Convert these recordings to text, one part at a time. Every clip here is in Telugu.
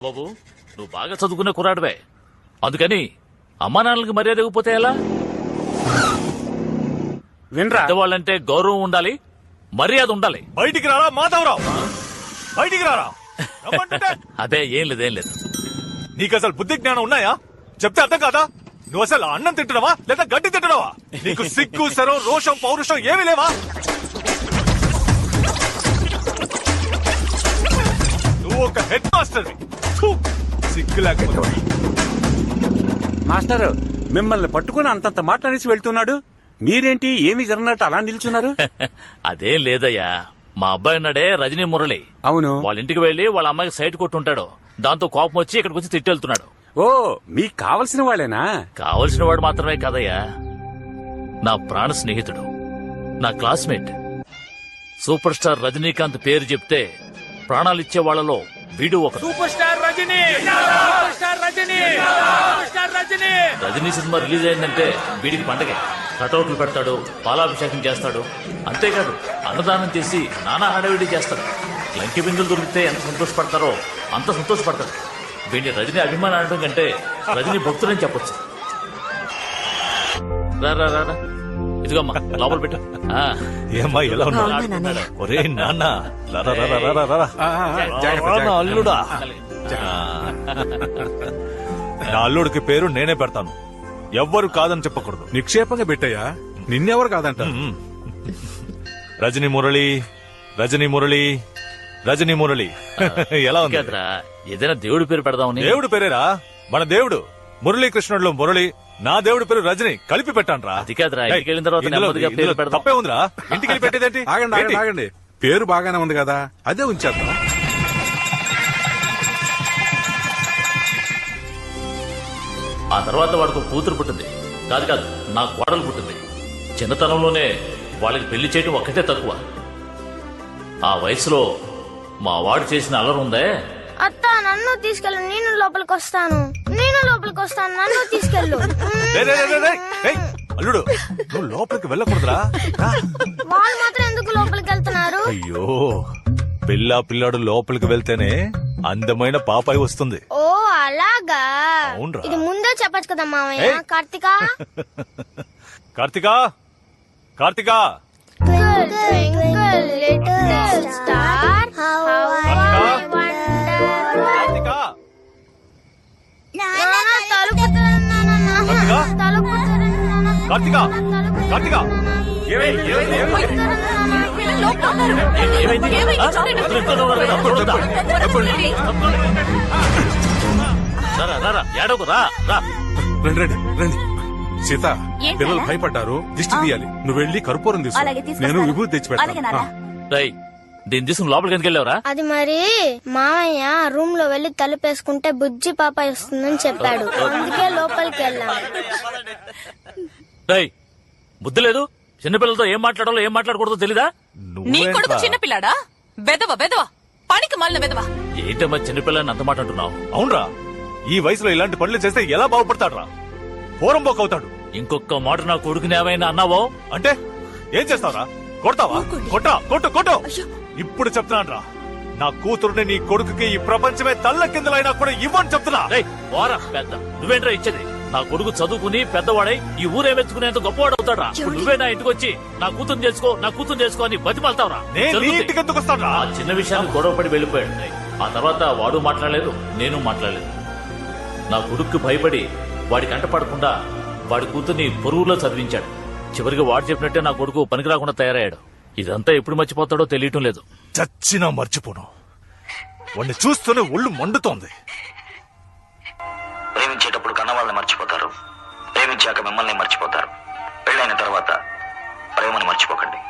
బాబు నువ్వు బాగా చదువుకునే కుర్రాడివే, అందుకని అమ్మా నాన్నలకి మర్యాద ఇవ్వకపోతే ఎలా? వినరా, పెద్దవాళ్ళంటే గౌరవం ఉండాలి, మర్యాద ఉండాలి. బయటికి రారా మాధవరావు, బయటికి రారా. అదే ఏం లేదు. నీకు అసలు బుద్ధి జ్ఞానం ఉన్నాయా? చెప్తే అర్థం కాదా? నువ్వు అసలు అన్నం తింటున్నావా లేదా గడ్డి తింటున్నావా? నీకు సిగ్గు సరం రోషం పౌరుషం ఏమీ లేవా? నువ్వు ఒక హెడ్ మాస్టర్, సిగ్గు లేకపోతే. మాస్టర్ మిమ్మల్ని పట్టుకుని అంతంత మాట్లాడేసి వెళ్తున్నాడు, మీరేంటి ఏమి జరగనట్టు అలా నిల్చున్నారు? అదేం లేదయ్యా, మా అబ్బాయి ఉన్నాడే రజనీ మురళి, అవును, వాళ్ళ ఇంటికి వెళ్లి వాళ్ళ అమ్మాయికి సైట్ కొట్టుంటాడు. దాంతో కోపం వచ్చి ఇక్కడికి వచ్చి తిట్టెళ్తున్నాడు. ఓ మీకు కావలసిన వాళ్ళేనా? కావలసిన వాడు మాత్రమే కాదయ్యా, నా ప్రాణ స్నేహితుడు, నా క్లాస్మేట్. సూపర్ స్టార్ రజనీకాంత్ పేరు చెప్తే ప్రాణాలిచ్చే వాళ్లలో వీడు ఒక super star Rajini. Super star Rajini. Super star Rajini. Rajini cinema release అయిందంటే వీడికి పండగే. కటౌట్లు పెడతాడు, పాలాభిషేకం చేస్తాడు. అంతేకాదు అన్నదానం చేసి నానా హడావిడి చేస్తాడు. లంకి బిందులు దొరికితే ఎంత సంతోషపడతారో అంత సంతోషపడతాడు. వీడిని రజనీ అభిమానం అనడం కంటే రజనీ భక్తులని చెప్పొచ్చు. రా ఇదిగమ్మా లోపల పెట్టు. ఏమ్మా ఎలా ఉన్నావు? ఒరే నాన్న, అల్లుడా. నా అల్లుడికి పేరు నేనే పెడతాను, ఎవ్వరు కాదని చెప్పకూడదు. నిక్షేపంగా పెట్టయ్యా, నిన్నెవరు కాదంట. రజనీ మురళి, రజనీ మురళి, రజనీ మురళి. ఎలా ఉంది? ఏదైనా దేవుడి పేరు పెడదామని. దేవుడు పేరేరా, మన దేవుడు మురళీకృష్ణుడిలో మురళి, నా దేవుడి పేరు రజనీ, కలిపి పెట్టాను. అది కాదురా, ఇంటికి వెళ్ళిన తర్వాత నెమ్మదిగా పేరు పెడదాం. తప్పే ఉందిరా, ఇంటికి వెళ్ళి పెట్టేదేంటి? ఆగండి, పేరు బాగానే ఉంది కదా, అదే ఉంచేద్దాం. ఆ తర్వాత వాడికి కూతురు పుట్టింది. కాదు నా కోడలు పుట్టింది. చిన్నతనంలోనే వాళ్ళకి పెళ్లి చేయడం ఒక్కటే తక్కువ. ఆ వయసులో మా వాడు చేసిన అల్లరి ఉందే. అత్త నన్ను తీసుకెళ్ళు, నేను లోపలికి వస్తాను, నన్ను తీసుకెళ్ళు. అల్లుడు నువ్వు లోపలికి వెళ్ళకూడదురా. వాళ్ళు మాత్రం ఎందుకు లోపలికి వెళ్తున్నారు? అయ్యో, పిల్లాడు లోపలికి వెళ్తేనే అందమైన పాపాయి వస్తుంది. ఓ అలాగా, అవునరా. ఇది ముందే చెప్పచ్చు కదా మామయ్య. Karthika Karthika Twinkle, little star, how I wonder. నాన్న తలుపు కార్తికా ఏడకు రా. రండి సీత, పిల్లలు భయపడ్డారు, దిష్టి తీయాలి. నువ్వు వెళ్ళి కర్పూరం తీసు, నేను విభూతి తెచ్చి పెడతాను. దీన్ని తీసుకుని లోపలికి ఎందుకు వెళ్ళావురా? అది మరి మామయ్య రూమ్ లో వెళ్లి తలుపేసుకుంటే బుజ్జి పాప వస్తుందని చెప్పాడు, అందుకే లోపలికి వెళ్ళాం. బుద్ధి లేదు, చిన్నపిల్లలతో ఏం మాట్లాడాలో ఏం మాట్లాడకూడదో తెలీదా? నీ కొడుకు చిన్నపిల్లాడా? బెదవ పనికి మాలిన బెదవ. ఏంటమ్మా చిన్నపిల్లని అంత మాట అంటున్నావు? అవునరా, ఈ వయసులో ఇలాంటి పనులు చేస్తే ఎలా బాగుపడతాడురా? పోరంబోక్ అవుతాడు. ఇంకొక మాట నా కొడుకుని ఏమైనా అన్నావో అంటే ఏం చేస్తావురా? కొడతావా? కొట్టు. ఇప్పుడు చెప్తున్నాను రా, నా కూతురుని నీ కొడుకుకి ఈ ప్రపంచమే తల్ల కిందలైనా కూడా ఇవ్వని చెప్తున్నా. పెద్ద నువ్వేంట్రా ఇచ్చేది? నా కొడుకు చదువుకుని పెద్దవాడై ఈ ఊరే మెచ్చుకునేంత గొప్పవాడు అవుతాడా? నువ్వే నా ఇంటికి వచ్చి నా కూతురు చేసుకో అని బతిమాలతావురా? ఆ చిన్న విషయాన్ని గొడవపడి వెళ్ళిపోయాడు. ఆ తర్వాత వాడు మాట్లాడలేదు, నేను మాట్లాడలేదు. నా కొడుక్కి భయపడి వాడి కంట పడకుండా వాడి కూతుర్ని పొరుగులో చదివించాడు. చివరికి వాడు చెప్పినట్టే నా కొడుకు పనికి రాకుండా తయారయ్యాడు. ఇదంతా ఎప్పుడు మర్చిపోతాడో తెలియటం లేదు. చచ్చినా మర్చిపోను. వాడిని చూస్తూనే ఒళ్ళు మండుతోంది. ప్రేమించేటప్పుడు కన్నవాళ్ళని మర్చిపోతారు, ప్రేమించాక మిమ్మల్ని మర్చిపోతారు. పెళ్ళైన తర్వాత ప్రేమని మర్చిపోకండి.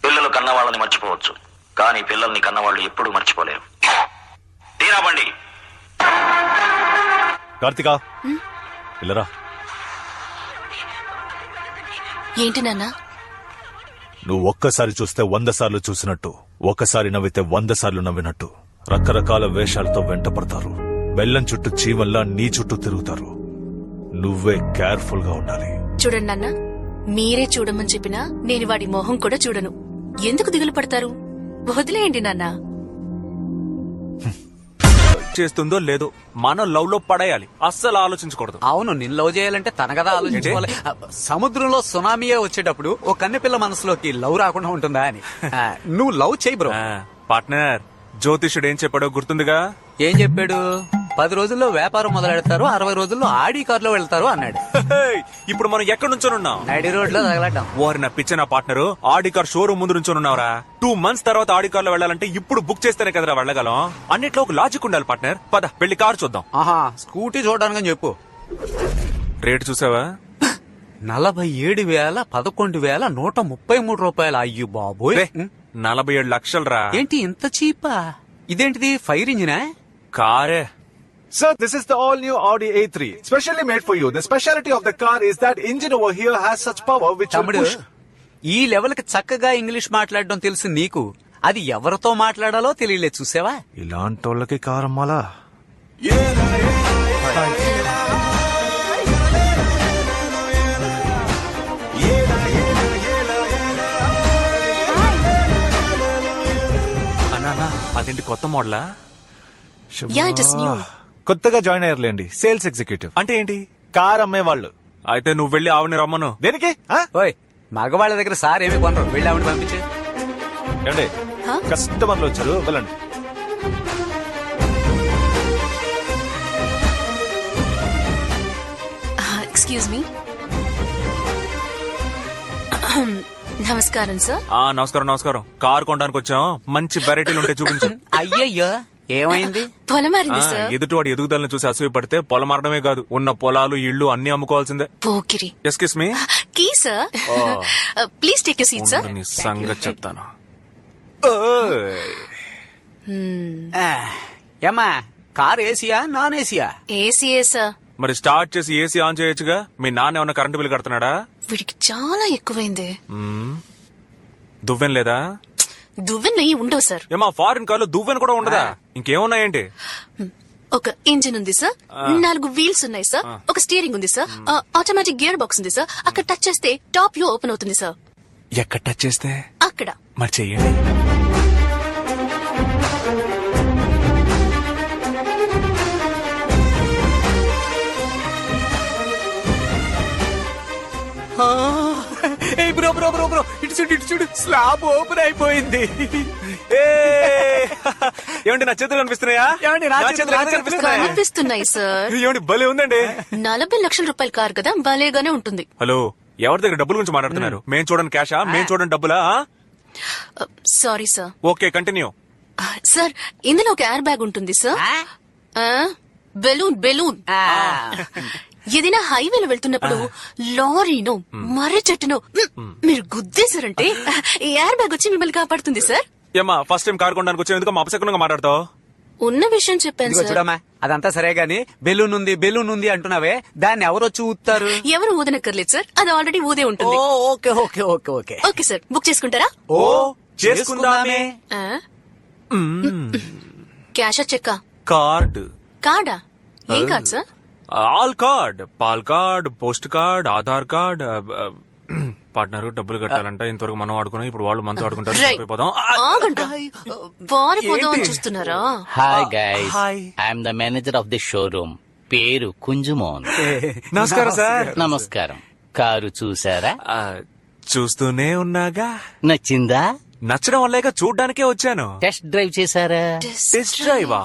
పిల్లలు కన్నవాళ్ళని మర్చిపోవచ్చు, కానీ పిల్లల్ని కన్నవాళ్ళు ఎప్పుడూ మర్చిపోలేరు. తీరాబండి. కార్తికా పిల్లరా. ఏంటి నాన్న? నువ్వు ఒక్కసారి చూస్తే 100 సార్లు చూసినట్టు, ఒక్కసారి నవ్వితే 100 సార్లు నవ్వినట్టు రకరకాల వేషాలతో వెంట పడతారు. బెల్లం చుట్టూ చీమల్లా నీ చుట్టూ తిరుగుతారు. నువ్వే కేర్ఫుల్ గా ఉండాలి. చూడండి నాన్న, మీరే చూడమని చెప్పినా నేను వాడి మొహం కూడా చూడను. ఎందుకు దిగులు పడతారు? వదిలేయండి నాన్న. వర్క్ చేస్తుందో లేదో మనం లవ్ లో పడేయాలి, అస్సలు ఆలోచించకూడదు. అవును, నిన్ను లవ్ చేయాలంటే తన కదా ఆలోచించుకోవాలి. సముద్రంలో సునామీయే వచ్చేటప్పుడు ఓ కన్నెపిల్ల మనసులోకి లవ్ రాకుండా ఉంటుందా అని. నువ్వు లవ్ చేయి బ్రో. పార్ట్నర్, జ్యోతిషుడు ఏం చెప్పాడో గుర్తుందిగా? ఏం చెప్పాడు? 10 రోజుల్లో వ్యాపారం మొదలెడతారు, 60 రోజుల్లో ఆడి కార్లో వెళ్తారు అన్నాడు. ఇప్పుడు మనం ఎక్కడి నుంచోనున్నాం? నడి రోడ్ లో తగలటం. ఓరి నా పిచ్చ నా పార్ట్నర్, ఆడి కార్ షోరూమ్ ముందు నుంచోనున్నావురా. 2 months తర్వాత ఆడి కార్ లో వెళ్ళాలంటే ఇప్పుడు బుక్ చేస్తేనే కదరా వెళ్ళగలం. అన్నిట్లో ఒక లాజిక్ ఉండాలి పార్ట్నర్. పద వెళ్ళి కారు చూద్దాం. ఆహా, స్కూటీ చూడడానికి చెప్పు. రేటు చూసావా? 47,11,133 రూపాయలు. అయ్యో బాబోయ్, 47 లక్షలు రా. ఏంటి ఇంత చీపా? ఇదేంటిది, ఫైర్ ఇంజినా? కారే. Sir, this is the all-new Audi A3, specially made for you. The speciality of the car is that engine over here has such power which will తమ్ముడు, push. ఈ లెవెల్ కి చక్కగా ఇంగ్లీష్ మాట్లాడడం తెలుసు నీకు, అది ఎవరితో మాట్లాడాలో తెలియలేదు. చూసావా? ఇలాంటి వాళ్ళకి కారమ్మాలా? అన్నా, అదేంటి కొత్త మోడలా? Yeah, it is new. కొత్తగా జాయిన్ అయ్యారులేండి, సేల్స్ ఎగ్జిక్యూటివ్. అంటే ఏంటి? కార్ అమ్మేవాళ్ళు. అయితే నువ్వు వెళ్ళి ఆవిని రమ్మను. దేనికి? ఓయ్, మగవాళ్ళ దగ్గర సార్ ఏమి కొనరు, వెళ్ళి ఆవిడ పంపించే. ఏండి, కస్టమర్లు వచ్చారు, వెళ్ళండి. Excuse me. నమస్కారం సార్. నమస్కారం నమస్కారం. కార్ కొనడానికి వచ్చాం, మంచి వెరైటీలు ఉంటే చూపించు. అయ్యయ్యో, ఏమైంది? పొలం మారింది సార్. ఎదుటివాడు ఎదుగుదలను చూసి అసూయ పడితే పొలం మారడమే కాదు, ఉన్న పొలాలు ఇళ్లు అన్ని అమ్ముకోవాల్సిందే. Pokiri. Excuse me. Key sir. Please take your seat sir. నీ సంగతి చెప్తాను. ఏమ్మా, కార్ ఏసీయా నాన్ ఏసీయా? ఏసీఏ సార్. మరి స్టార్ట్ చేసి ఏసీ ఆన్ చేయొచ్చుగా. మీ నాన్న ఏమన్నా కరెంటు బిల్ కడుతున్నాడా? వీడికి చాలా ఎక్కువైంది. దువ్వెన లేదా? దువ్వెన ఉండవు సార్. ఏమా, ఫారిన్ కార్లో దువ్వెన కూడా ఉండదా? ఇంకేమున్నాయేంటి? ఒక ఇంజిన్ ఉంది సార్, 4 వీల్స్ ఉన్నాయి సార్, ఒక స్టీరింగ్ ఉంది సార్, ఆటోమేటిక్ గేర్ బాక్స్ ఉంది సార్. అక్కడ టచ్ చేస్తే టాప్ వ్యూ ఓపెన్ అవుతుంది సార్. ఎక్కడ టచ్ చేస్తే? అక్కడ. మరి చెయ్యండి. బ్రో బ్రో బ్రో బ్రో, ఇటు చూడు, స్లాబ్ ఓపెన్ అయిపోయింది. ఏమండి, నా చేతులు కనిపిస్తున్నాయా? కనిపిస్తున్నాయి సార్. ఏమండి, భలే ఉందండి. 40 లక్షల రూపాయల కార్ కదా, భలేగానే ఉంటుంది. హలో, ఎవరి దగ్గర డబ్బుల గురించి మాట్లాడుతున్నారు? మేం చూడండి క్యాషా, మేం చూడండి డబ్బులా? Sorry sir. Okay, continue. Sir, ఇందులో ఒక ఎయిర్ బ్యాగ్ ఉంటుంది సార్. బెలూన్. ఏదైనా హైవేలో వెళ్తున్నప్పుడు లారీనో మర్రి చెట్టునో మీరు గుద్దేశారంటే ఈ ఎయిర్ బ్యాగ్ వచ్చి మిమ్మల్ని కాపాడుతుంది సార్. ఏమా, ఫస్ట్ టైం కార్ కొనడానికి వచ్చే ఎందుకు అపశకునంగా మాట్లాడతావు? ఉన్న విషయం చెప్పాను సార్. చూడమ్మా, అదంతా సరే గాని బెలూన్ ఉంది అంటున్నావే, దాన్ని ఎవరొచ్చి ఊతారు? ఎవరు ఊదనక్కర్లేదు సార్, అది ఆల్రెడీ ఊదే ఉంటుంది. Okay okay okay okay okay sir, book చేసుకుంటారా? ఓ, చేసుకుందామే. క్యాషా చెక్కా? కార్డా? ఏం కార్డ్ సార్? ఆల్ కార్డ్, పాల్ card, post card, Aadhaar card. Partner డబ్బులు కట్టాలంట, ఇంతవరకు మనం ఆడుకున్నాం, ఇప్పుడు వాళ్ళు మనతో ఆడుకుంటారు. పారిపోదాం చూస్తున్నారా? Hi guys, I'm the manager of the showroom. పేరు కుంజుమోన్. నమస్కారం సార్. నమస్కారం. కారు చూసారా? చూస్తూనే ఉన్నాగా. నచ్చిందా? నచ్చడం వల్లేక చూడ్డానికే వచ్చాను. టెస్ట్ డ్రైవ్ చేశారా? టెస్ట్ డ్రైవా?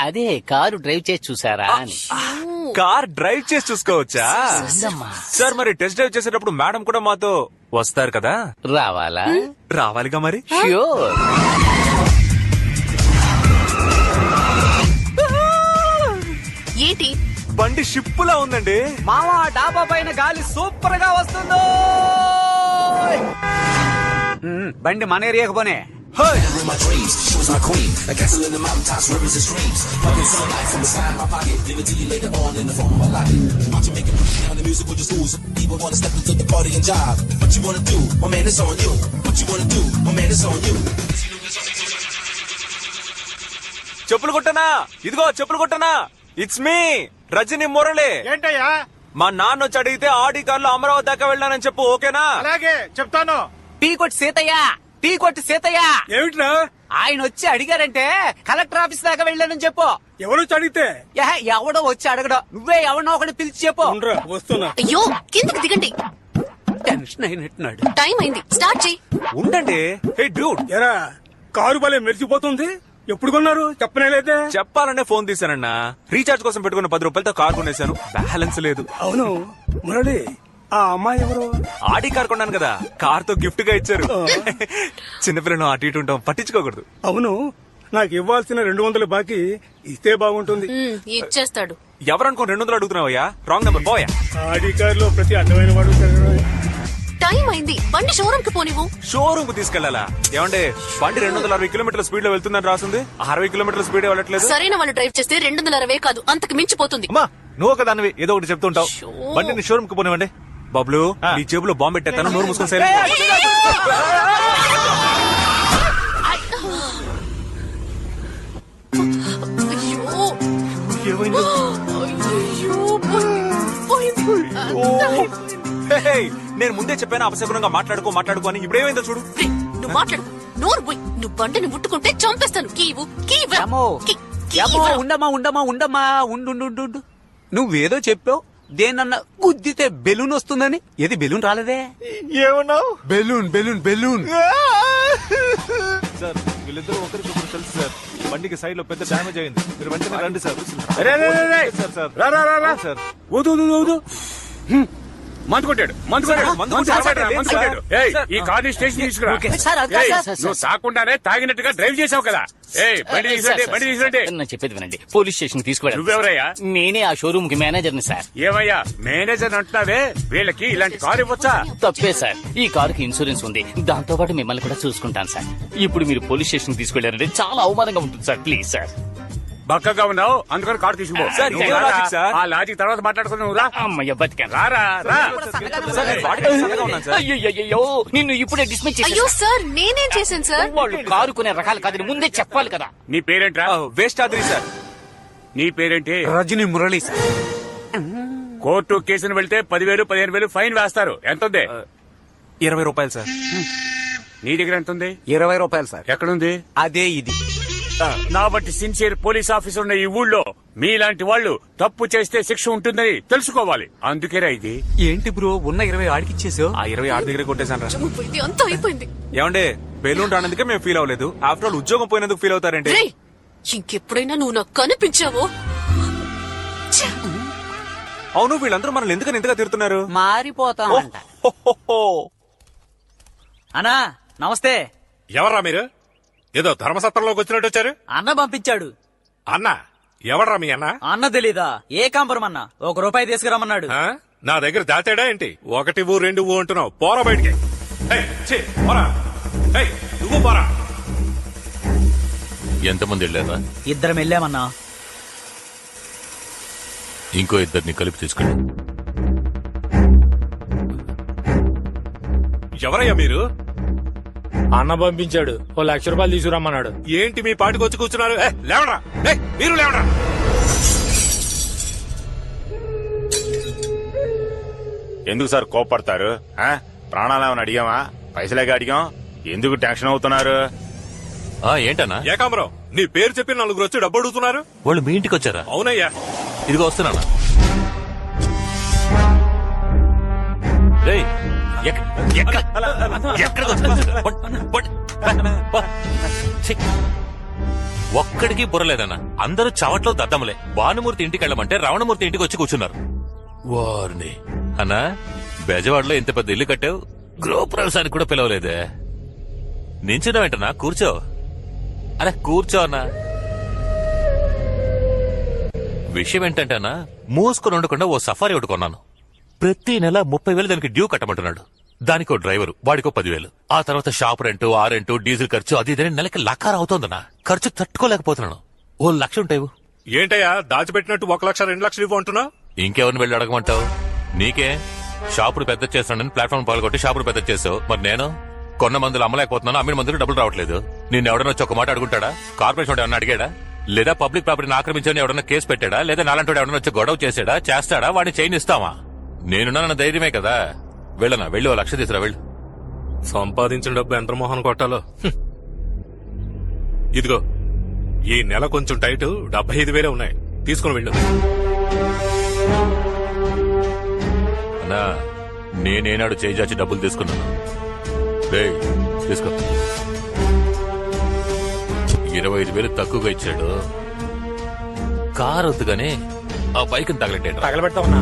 అదే, కారు డ్రైవ్ చేసి చూసారా అని. కార్ డ్రైవ్ చేసి చూసుకోవచ్చా? సార్, మరి టెస్ట్ డ్రైవ్ చేసేటప్పుడు మేడం కూడా మాతో వస్తారు కదా? రావాలా? రావాలిగా మరి. ష్యూర్. ఏంటి బండి షిప్పులా ఉందండి. మావా, డాబా పైన గాలి సూపర్ గా వస్తుందో. బండి మన ఏరియాకు పోనే. చెప్పులు కొట్టనా? ఇదిగో చెప్పులు కొట్టనా. It's me Rajini Murali. ఏంటయ్యా? మా నాన్న వచ్చి అడిగితే ఆడి కార్లో అమరావతి దాకా వెళ్ళానని చెప్పు, ఓకేనా? అలాగే చెప్తాను. టీ కొట్టి సీతయ్య. ఏమిట్రా ఆయన వచ్చి అడిగారంటే కలెక్టర్ ఆఫీస్ దాకా వెళ్ళానని చెప్పు. ఎవరు అడిగితే ఎవడో వచ్చి అడగడం, నువ్వే ఎవరినో ఒకటి పిలిచి చెప్పు. వస్తున్నా. అయ్యో కిందకి దిగండి, టెన్షన్ అయినట్టున్నాడు. టైం అయింది, స్టార్ట్ చేయి. ఉండండి. హే డ్యూడ్, ఎరా కారు భలే మెరిచిపోతుంది. ఎప్పుడు కొన్నారు చెప్పనే లేదే. చెప్పాలనే ఫోన్ తీశానన్నా. రీఛార్జ్ కోసం పెట్టుకున్న 10 రూపాయలతో కార్ కొనేశాను. బ్యాలెన్స్ లేదు. అవును మురళి, ఆ అమ్మాయి ఎవరు? ఆడి కార్ కొన్నాను కదా, కార్ తో గిఫ్ట్ గా ఇచ్చారు. చిన్నపిల్లను అటు ఇటు ఉంటాం, పట్టించుకోకూడదు. అవును, నాకు ఇవ్వాల్సిన 200 బాకీ ఇస్తే బాగుంటుంది. ఇచ్చేస్తాడు. ఎవరనుకోని 200 అడుగుతున్నావయ్యా? రాంగ్ నెంబర్ పోయా. ఆడి కారులో ప్రతి అడ్డమైన వాడు తిరగడం. టైం అయింది, బండి షోరూమ్ కి పోనివ్వు. షోరూమ్ కు తీసుకెళ్లాలా? ఏమంటే బండి 260 కిలోమీటర్ల స్పీడ్ లో వెళ్తుందని రాసింది. 60 కిలోమీటర్ల స్పీడ్ వెళ్ళట్లేదు. సరైన వాళ్ళు డ్రైవ్ చేస్తే 260 కాదు, అంతకు మించిపోతుంది. అమ్మా, నువ్వు ఒక దానివి ఏదో ఒకటి చెప్తుంటావు. బండిని షోరూమ్ కు పోనివ్వండి. బబ్లు, నీ జేబులో బాంబు పెట్టేస్తాను, నోరు మూసుకొని సైలెంట్. నేను ముందే చెప్పాను అపశకునంగా మాట్లాడుకో అని. ఇప్పుడేమైందో చూడు. నువ్వు మాట్లాడు, నోరు పోయి. నువ్వు బండిని ముట్టుకుంటే చంపేస్తాను. కీవు ఉండమ్మా ఉండు. నువ్వేదో చెప్పావు, దేనన్నా గుద్దితే బెలూన్ వస్తుందని. ఏది బెలూన్ రాలేదే? ఏమన్నావు? బెలూన్. సార్, వీళ్ళిద్దరూ ఒకరికొకరు తెలుసు సార్. బండికి సైడ్ లో పెద్ద డ్యామేజ్ అయింది. మీరు వెంటనే రండి సార్. సార్ మందు కొట్టాడు. ఈ కార్ని స్టేషన్ తీసుకురా. నువ్వు తాకుండానే తాగినట్టుగా డ్రైవ్ చేసావు కదా. బండి తీసుకుంటే నేను చెప్పేది వినండి, పోలీస్ స్టేషన్ తీసుకువెళ్ళండి. నువ్వెవరయ్యా? నేనే ఆ షోరూమ్ కి మేనేజర్ని సార్. ఏమయ్యా మేనేజర్ అంటున్నావే? వీళ్ళకి ఇలాంటి కారు ఇవ్వచ్చా? తప్పే సార్, ఈ కారుకి ఇన్సూరెన్స్ ఉంది, దాంతో పాటు మిమ్మల్ని కూడా చూసుకుంటాను సార్. ఇప్పుడు మీరు పోలీస్ స్టేషన్ తీసుకెళ్లారంటే చాలా అవమానంగా ఉంటుంది సార్. Please sir. బక్కగా ఉన్నావు అందుకని కారు తీసుకుపో. సార్, ఇదే లాజిక్ సార్. ఆ లాజిక్ తర్వాత మాట్లాడుకుని నువ్వు రా. అమ్మయ్య బతికాను. రా. అయ్యో, నిన్ను ఇప్పుడే డిస్మిస్ అయ్యో చేశాను. సార్, నేనేం చేశాను సార్? వాళ్ళు కారు కొనే రకాలు కాదని ముందే చెప్పాలి కదా. నీ పేరేంట్రా? Waste ఆద్రి sir. నీ పేరేంటి? రజనీ మురళి సార్. కోర్టు కేసును వెళ్తే 10,000 15,000 ఫైన్ వేస్తారు. ఎంత ఉంది? 20 రూపాయలు సార్. నీ దగ్గర ఎంత ఉంది? 20 రూపాయలు సార్. ఎక్కడుంది? అదే ఇది. నా బట్టి సిన్సియర్ పోలీస్ ఆఫీసర్ ఉన్న ఈ ఊళ్ళో మీలాంటి వాళ్ళు తప్పు చేస్తే శిక్ష ఉంటుందని తెలుసుకోవాలి. అందుకేరా ఇది. ఏంటి బ్రో, ఉన్న 20 ఆడికిచ్చేసావు? ఆ 20 ఆడి దగ్గర కొట్టేశాను రా. అంతా అయిపోయింది. ఏమండే, బెలూన్ రానందుకే మేము ఫీల్ అవ్వలేదు. ఆఫ్టర్ ఆల్ ఉద్యోగం పోయినందుకు ఫీల్ అవుతారంటే. రేయ్, ఇంకెప్పుడైనా నువ్వు నాకు కనిపించావో? అవును, వీళ్ళందరూ మనల్ని ఎందుకని ఇంతగా తిడుతున్నారు? మారిపోతామంట. అన్నా నమస్తే. ఎవర్రా మీరు? ఏదో ధర్మసత్రంలోకి వచ్చినట్టు వచ్చారు. అన్న పంపించాడు. అన్న ఎవడ్రా మీ అన్న? అన్న తెలీదా? ఏ కాంపురం అన్న? 1 రూపాయి తీసుకురమ్మన్నాడు. ఆ? నా దగ్గర దాచాడా ఏంటి? 1 2 అంటున్నావు. పోరా బయటికి. పోరా. నువ్వు పోరా. ఎంతమంది వెళ్ళారా? 2 వెళ్ళామన్నా. ఇంకో 2 కలిపి తీసుకుని. ఎవరయ్యా మీరు? అన్న పంపించాడు. 1,00,000 రూపాయలు తీసుకురమ్మన్నాడు. ఏంటి మీ పాటికి వచ్చి కూర్చున్నారు? లేవరా, మీరు లేవరా. ఎందుకు సార్ కోపడతారు? ప్రాణాలేమని అడిగామా? పైసలేగా అడిగాం. ఎందుకు టెన్షన్ అవుతున్నారు? ఏంటన్నా? ఏకాంబరం, నీ పేరు చెప్పి 4 వచ్చి డబ్బు అడుగుతున్నారు. వాళ్ళు మీ ఇంటికి వచ్చారా? అవునయ్యా. ఇదిగో వస్తున్నానా. ఒక్కడికి బుర్రలేదన్నా. అందరూ చవట్లో దద్దములే. భానుమూర్తి ఇంటికి వెళ్ళమంటే రావణమూర్తి ఇంటికి వచ్చి కూర్చున్నారు. వారిని అన్నా, బెజవాడలో ఇంత పెద్ద ఇల్లు కట్టావు, గృహప్రవేశానికి కూడా పిలవలేదే. నించున్నావేంటన్నా? కూర్చో. అరే కూర్చో అన్నా. విషయం ఏంటంటే అన్నా, మూసుకొని ఉండకుండా ఓ సఫారీ ఒకటి కొన్నాను. ప్రతి నెల 30,000 దానికి డ్యూ కట్టమంటున్నాడు. దానికో డ్రైవరు, వాడికో 10,000. ఆ తర్వాత షాప్ రెంటు, ఆ రెంటు, డీజిల్ ఖర్చు, అది ఇదని నెలకి లకార అవుతోందన్నా. ఖర్చు తట్టుకోలేకపోతున్నాను. 1,00,000 ఉంటాయి. ఏంటయ్యా దాచిపెట్టినట్టు 1,00,000 2 లక్షలు ఇవ్వు అంటున్నా? ఇంకెవరిని వెళ్ళి అడగమంటావు? నీకే షాపును పెద్ద చేస్తున్నాను, ప్లాట్ఫామ్ పాల్గొట్టి షాపును పెద్ద చేసావు. మరి నేను కొన్న మందులు అమ్మలేకపోతున్నాను, అమ్మిన మందులు డబ్బులు రావట్లేదు. నిన్ను ఎవడన్నా వచ్చి ఒక మాట అడుగుంటాడా? కార్పొరేషన్ ఎవడన్నా అడిగాడా? లేదా పబ్లిక్ ప్రాపర్టీని ఆక్రమించని ఎవడన్నా కేసు పెట్టాడా? లేదా నాలంటి ఎవడన్నా వచ్చి గొడవ చేస్తాడా? వాడిని చైన్ ఇస్తావా? నేనున్నా ధైర్యమే కదా. వెళ్ళనా? వెళ్ళి 1,00,000 తీసురా. వెళ్ళు. సంపాదించిన డబ్బు ఎంత మోహన్ కొట్టాలో. ఇదిగో ఈ నెల కొంచెం టైట్ 75,000 ఉన్నాయి తీసుకుని వెళ్ళు అన్నా నేనేనాడు చేజాచి డబ్బులు తీసుకున్నాను రేయ్, తీసుకో 25,000 తక్కువగా ఇచ్చాడు. కారు వద్దు గానీ ఆ బైక్ తగలెట్టాడు. తగలబెడతా ఉన్నా